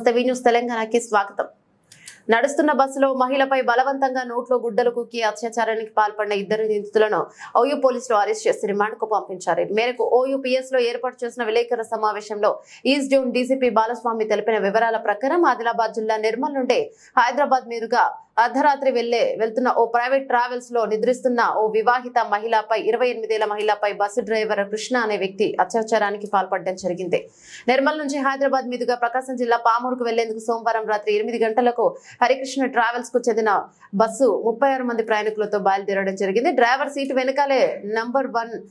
నమస్తే వి న్యూస్ తెలంగాణకి స్వాగతం. నడుస్తున్న బస్సులో మహిళపై బలవంతంగా నోట్లో గుడ్డలు కుక్కి అత్యాచారానికి పాల్పడిన ఇద్దరు నిందితులను ఓయూ పోలీసులు అరెస్ట్ చేసి రిమాండ్కు పంపించారు. ఈ మేరకు ఓయూ పిఎస్ లో ఏర్పాటు చేసిన విలేకరుల సమావేశంలో ఈస్ట్ జోన్ డీసీపీ బాలస్వామి తెలిపిన వివరాల ప్రకారం ఆదిలాబాద్ జిల్లా నిర్మల్ నుండి హైదరాబాద్ మీదుగా అర్ధరాత్రి వెళ్తున్న ఓ ప్రైవేట్ ట్రావెల్స్ లో నిద్రిస్తున్న ఓ వివాహిత మహిళపై 28 ఏళ్ల మహిళపై బస్సు డ్రైవర్ కృష్ణ అనే వ్యక్తి అత్యాచారానికి పాల్పడడం జరిగింది. నిర్మల్ నుంచి హైదరాబాద్ మీదుగా ప్రకాశం జిల్లా పామూరుకు వెళ్లేందుకు సోమవారం రాత్రి 8 గంటలకు హరికృష్ణ ట్రావెల్స్ కు చెందిన బస్సు 36 మంది ప్రయాణికులతో బయలుదేరడం జరిగింది. డ్రైవర్ సీటు వెనకాలే నంబర్ 1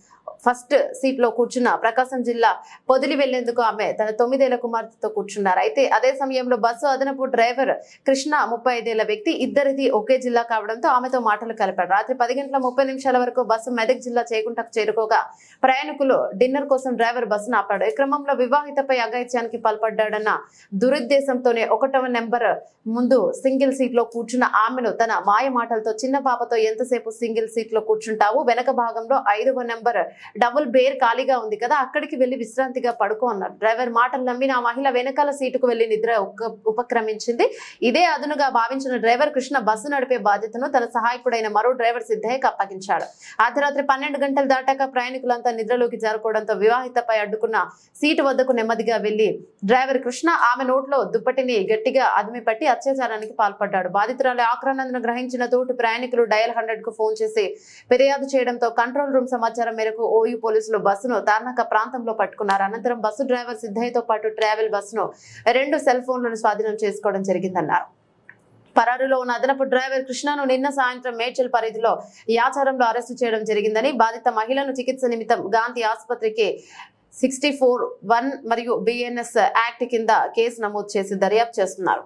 ఫస్ట్ సీట్ లో కూర్చున్న ప్రకాశం జిల్లా పొదిలి వెళ్లేందుకు ఆమె తన 9 ఏళ్ల కుమార్తెతో కూర్చున్నారు. అయితే అదే సమయంలో బస్సు అదనపు డ్రైవర్ కృష్ణ 35 ఏళ్ల వ్యక్తి ఇద్దరిది ఒకే జిల్లా కావడంతో ఆమెతో మాటలు కలిపాడు. రాత్రి 10:30 వరకు బస్సు మెదక్ జిల్లా చేకుంటకు చేరుకోగా ప్రయాణికులు డిన్నర్ కోసం డ్రైవర్ బస్సును ఆపాడు. ఈ క్రమంలో వివాహితపై అఘాయిత్యానికి పాల్పడ్డాడన్న దురుద్దేశంతోనే 1వ నెంబర్ ముందు సింగిల్ సీట్ లో కూర్చున్న ఆమెను తన మాయ మాటలతో చిన్న పాపతో ఎంతసేపు సింగిల్ సీట్ లో కూర్చుంటావు, వెనక భాగంలో 5వ నెంబర్ డబుల్ బేర్ ఖాళీగా ఉంది కదా, అక్కడికి వెళ్లి విశ్రాంతిగా పడుకో అన్నారు. డ్రైవర్ మాటలు నమ్మిన ఆ మహిళ వెనకాల సీటుకు వెళ్లి నిద్ర ఉపక్రమించింది. ఇదే అదునుగా భావించిన డ్రైవర్ కృష్ణ బస్సు నడిపే బాధ్యతను తన సహాయకుడైన మరో డ్రైవర్ సిద్ధయ్యకు అప్పగించాడు. అర్ధరాత్రి 12 గంటలు దాటాక ప్రయాణికులంతా నిద్రలోకి జారుకోవడంతో వివాహితపై అడ్డుకున్న సీటు వద్దకు నెమ్మదిగా వెళ్లి డ్రైవర్ కృష్ణ ఆమె నోట్లో దుప్పటిని గట్టిగా అదిమి పట్టి అత్యాచారానికి పాల్పడ్డాడు. బాధితురాలి ఆక్రమణను గ్రహించిన తోటి ప్రయాణికులు డయల్ 100 కు ఫోన్ చేసి ఫిర్యాదు చేయడంతో కంట్రోల్ రూమ్ సమాచారం మేరకు ఓయూ పోలీసులు బస్సును తార్నాక ప్రాంతంలో పట్టుకున్నారు. అనంతరం బస్సు డ్రైవర్ సిద్ధయ్యతో పాటు ట్రావెల్ బస్సును 2 సెల్ ఫోన్లను స్వాధీనం చేసుకోవడం జరిగిందన్నారు. పరారులో ఉన్న అదనపు డ్రైవర్ కృష్ణను నిన్న సాయంత్రం మేడ్చల్ పరిధిలో యాచారంలో అరెస్టు చేయడం జరిగిందని, బాధిత మహిళను చికిత్స నిమిత్తం గాంధీ ఆసుపత్రికి 64(1) మరియు బిఎన్ఎస్ యాక్ట్ కింద కేసు నమోదు చేసి దర్యాప్తు చేస్తున్నారు.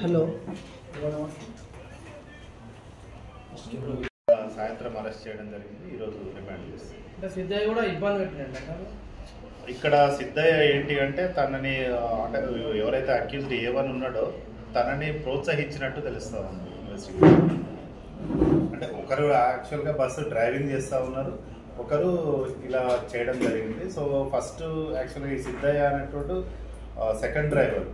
హలో సాయంత్రం అరెస్ట్ చేయడం జరిగింది. ఈరోజు రిమాండ్ చేస్తుంది. సిద్ధయ్య కూడా ఇబ్బంది పెట్టినట్టు ఇక్కడ సిద్ధయ్య ఏంటి అంటే తనని అంటే ఎవరైతే అక్యూజ్డ్ A1 ఉన్నాడో తనని ప్రోత్సహించినట్టు తెలుస్తా ఉంది. అంటే ఒకరు యాక్చువల్గా బస్సు డ్రైవింగ్ చేస్తూ ఉన్నారు, ఒకరు ఇలా చేయడం జరిగింది. సో ఫస్ట్ యాక్చువల్గా ఈ సిద్ధయ్య అనేటోడు సెకండ్ డ్రైవర్.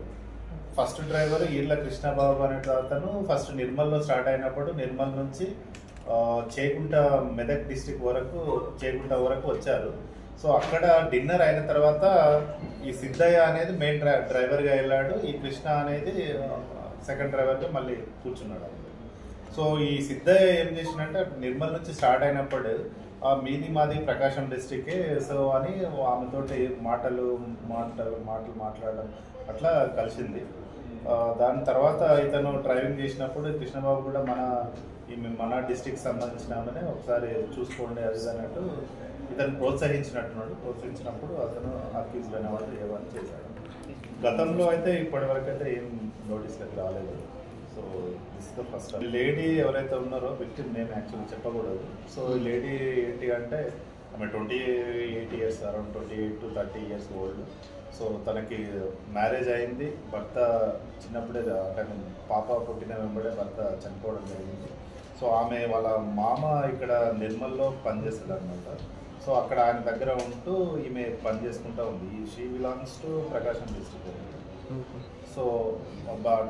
ఫస్ట్ డ్రైవర్ ఈళ్ళ కృష్ణబాబు అనే అతను ఫస్ట్ నిర్మల్లో స్టార్ట్ అయినప్పుడు నిర్మల్ నుంచి చేకుంట మెదక్ డిస్టిక్ వరకు చేకుంట వరకు వచ్చారు. సో అక్కడ డిన్నర్ అయిన తర్వాత ఈ సిద్ధయ్య అనేది మెయిన్ డ్రైవర్గా వెళ్ళాడు, ఈ కృష్ణ అనేది సెకండ్ డ్రైవర్గా మళ్ళీ కూర్చున్నాడు. సో ఈ సిద్ధయ్య ఏం చేసినట్టే నిర్మల్ నుంచి స్టార్ట్ అయినప్పుడు మాది ప్రకాశం డిస్టిక్కే, సో అని ఆమెతోటి మాటలు మాట్లాడడం అట్లా కలిసింది. దాని తర్వాత ఇతను డ్రైవింగ్ చేసినప్పుడు కృష్ణబాబు కూడా మన డిస్టిక్ సంబంధించిన ఆమెనే ఒకసారి చూసుకోండి అది అన్నట్టు ఇతను ప్రోత్సహించినప్పుడు అతను అక్యూజ్డ్ అనేవాడు A1 చేశాడు. గతంలో అయితే ఇప్పటివరకు అయితే ఏం నోటీస్లకు రాలేదు. So this is the first. Lady ఎవరైతే ఉన్నారో విక్టిమ్ నేమ్ యాక్చువల్లీ చెప్పకూడదు. సో లేడీ ఏంటి అంటే ఆమె 28 years, around 28 to 30 years old. So తనకి మ్యారేజ్ అయింది, భర్త చిన్నప్పుడే అంటే పాప పుట్టిన వెంబడే భర్త చనిపోవడం జరిగింది. సో ఆమె వాళ్ళ మామ ఇక్కడ నిర్మల్లో పనిచేస్తుంది అనమాట. సో అక్కడ ఆయన దగ్గర ఉంటూ ఈమె పని చేసుకుంటూ ఉంది. She belongs to Prakasam district. So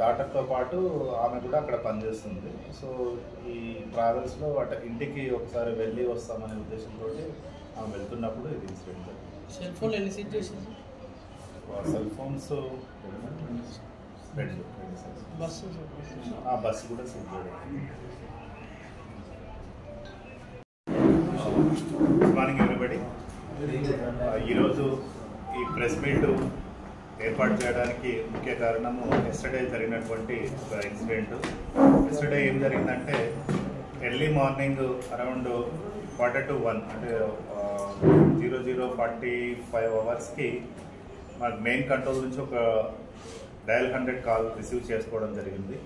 డాటర్తో పాటు ఆమె కూడా అక్కడ పనిచేస్తుంది. సో ఈ ట్రావెల్స్లో అటు ఇంటికి ఒకసారి వెళ్ళి వస్తామనే ఉద్దేశంతో ఆమె వెళ్తున్నప్పుడు ఇది ఇన్సిడెంట్ జరిగింది. సెల్ ఫోన్ ఎన్ని సీట్ చేసింది? సెల్ ఫోన్స్ 2 బస్సు కూడా సీట్ చేయడం. Good morning everybody. ఈరోజు ఈ ప్రెస్ మీట్ ఏర్పాటు చేయడానికి ముఖ్య కారణము ఎస్టర్డే జరిగినటువంటి ఒక ఇన్సిడెంట్. ఎస్టర్డే ఏం జరిగిందంటే ఎర్లీ మార్నింగ్ అరౌండ్ 1:45 అంటే 00:45 అవర్స్కి మాకు మెయిన్ కంట్రోల్ నుంచి ఒక డయల్ 100 కాల్ రిసీవ్ చేసుకోవడం జరిగింది.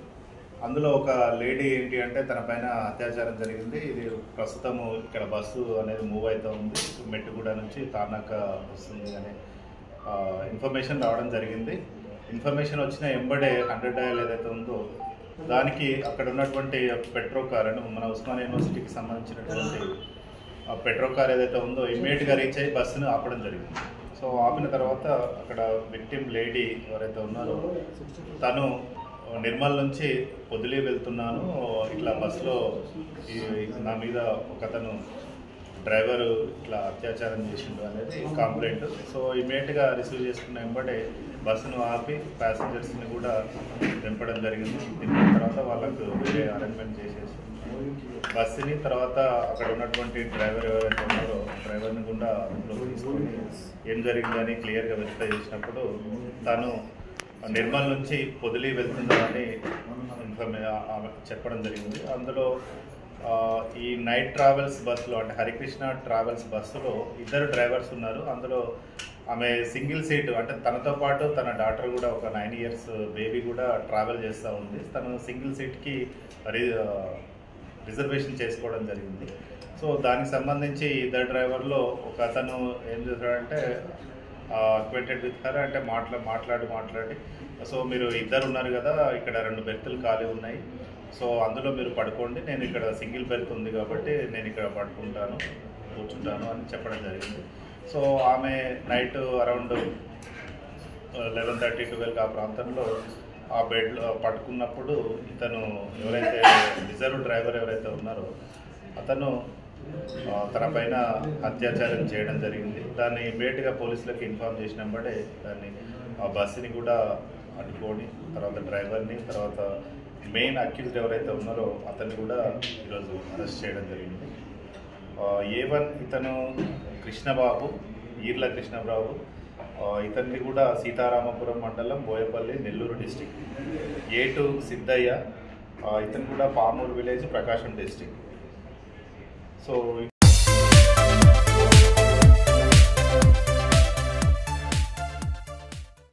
అందులో ఒక లేడీ ఏంటి అంటే తన పైన అత్యాచారం జరిగింది. ఇది ప్రస్తుతము ఇక్కడ బస్సు అనేది మూవ్ అవుతూ ఉంది, మెట్టుగూడ నుంచి తార్నాక వస్తుంది అనే ఇన్ఫర్మేషన్ రావడం జరిగింది. ఇన్ఫర్మేషన్ వచ్చిన ఎంబడే 100 డయల్ ఏదైతే ఉందో దానికి అక్కడ ఉన్నటువంటి పెట్రో కార్ అని మన ఉస్మానియా యూనివర్సిటీకి సంబంధించినటువంటి పెట్రో కార్ ఏదైతే ఉందో ఇమ్మీడియట్గా రీచ్ అయ్యి బస్సును ఆపడం జరిగింది. సో ఆపిన తర్వాత అక్కడ విక్టిమ్ లేడీ ఎవరైతే ఉన్నారో తను నిర్మల్ నుంచి పొదిలి వెళ్తున్నాను, ఇట్లా బస్సులో నా మీద ఒకతను డ్రైవరు ఇట్లా అత్యాచారం చేసిండు అనేది కంప్లైంట్. సో ఇమీడియట్గా రిసీవ్ చేసుకున్న వెంబడే బస్సును ఆపి ప్యాసింజర్స్ని కూడా దింపడం జరిగింది. దింపిన తర్వాత వాళ్ళకు వేరే అరేంజ్మెంట్ చేసేసి బస్సుని తర్వాత అక్కడ ఉన్నటువంటి డ్రైవర్ ఎవరైతే ఉన్నారో డ్రైవర్ని కూడా అందులో తీసుకొని ఏం జరిగిందని క్లియర్గా వెరిఫై చేసినప్పుడు తను నిర్మల్ నుంచి పొదిలి వెళ్తుందని చెప్పడం జరిగింది. అందులో ఈ నైట్ ట్రావెల్స్ బస్సులో అంటే హరికృష్ణ ట్రావెల్స్ బస్సులో 2 డ్రైవర్స్ ఉన్నారు. అందులో ఆమె సింగిల్ సీట్ అంటే తనతో పాటు తన డాటర్ కూడా ఒక 9 ఇయర్స్ బేబీ కూడా ట్రావెల్ చేస్తూ ఉంది. తను సింగిల్ సీట్కి రిజర్వేషన్ చేసుకోవడం జరిగింది. సో దానికి సంబంధించి 2 డ్రైవర్లో ఒక అతను ఏం చేశాడంటే అక్వైంటెడ్ విత్ హర్ అంటే మాట్లాడి సో మీరు 2 ఉన్నారు కదా, ఇక్కడ 2 బెర్తులు ఖాళీ ఉన్నాయి, సో అందులో మీరు పడుకోండి, నేను ఇక్కడ సింగిల్ బెర్త్ ఉంది కాబట్టి నేను ఇక్కడ కూర్చుంటాను అని చెప్పడం జరిగింది. సో ఆమె నైట్ అరౌండ్ 11:30-12 ఆ ప్రాంతంలో ఆ బెడ్లో పడుకున్నప్పుడు ఇతను ఎవరైతే రిజర్వ్ డ్రైవర్ ఎవరైతే ఉన్నారో అతను తన పైన అత్యాచారం చేయడం జరిగింది. దాన్ని ఇమ్మీడియట్గా పోలీసులకు ఇన్ఫార్మ్ చేసినప్పుడే దాన్ని ఆ బస్సుని కూడా అడ్డుకొని తర్వాత డ్రైవర్ని తర్వాత మెయిన్ అక్యూజ్డ్ ఎవరైతే ఉన్నారో అతన్ని కూడా ఈరోజు అరెస్ట్ చేయడం జరిగింది. A1 ఇతను కృష్ణబాబు, ఈర్ల కృష్ణబాబు, ఇతన్ని కూడా సీతారామపురం మండలం బోయపల్లి నెల్లూరు డిస్టిక్. A2 సిద్ధయ్య, ఇతను కూడా పామూరు విలేజ్ ప్రకాశం డిస్టిక్. సో